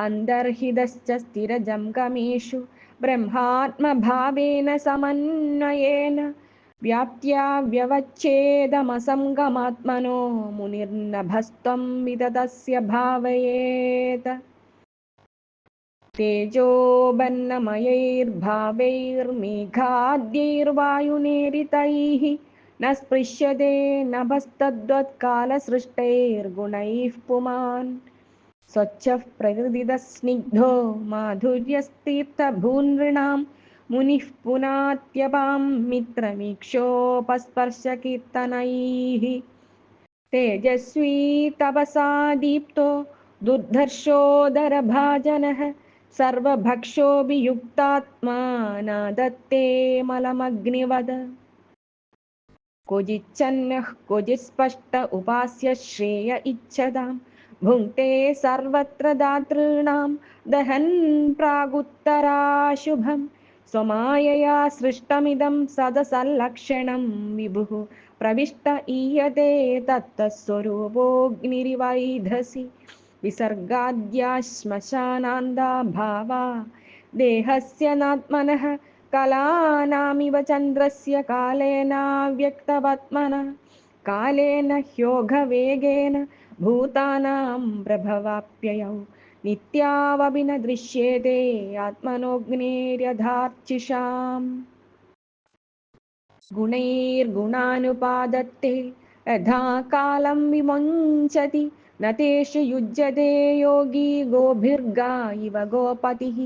अन्तर्हितश्च स्थिरजं गमेषु ब्रह्मात्मभावेन समन्वयेन व्याप्त्या व्यवच्छेदमसङ्गमात्मनो मुनिर्नभस्त्वं विदतस्य भावयेत् तेजोबन्नमयैर्भावैर्मेघाद्यैर्वायुनेरितैः न स्पृश्यते नभस्तद्वत्कालसृष्टैर्गुणैः पुमान् स्वच्छः प्रकृतिदस्निग्धो माधुर्यस्तीर्थभूनृणां मुनिः पुनात्यपां मित्रमीक्षोपस्पर्शकीर्तनैः तेजस्वी तपसा दीप्तो दुर्धर्षोदरभाजनः सर्वभक्षोभियुक्तात्मा नादत्ते मलमग्निवद क्वचिच्छन्नः क्वचित्स्पष्ट उपास्य श्रेय इच्छतां भुङ्क्ते सर्वत्र दातॄणां दहन् प्रागुत्तराशुभं स्वमायया सृष्टमिदं सदसल्लक्षणं विभुः प्रविष्ट ईयते तत्तस्वरूपोऽग्निरिवैधसि विसर्गाद्या श्मशानान्दा भावा देहस्य नात्मनः कलानामिव चन्द्रस्य कालेनाव्यक्तवत्मना कालेन ह्योघवेगेन भूतानां प्रभवाप्ययौ नित्यावपि न दृश्येते आत्मनोऽग्नेर्यथार्चिषाम् गुणैर्गुणानुपादत्ते यथा कालं विमुञ्चति न तेषु युज्यते योगी गोभिर्गा इव गोपतिः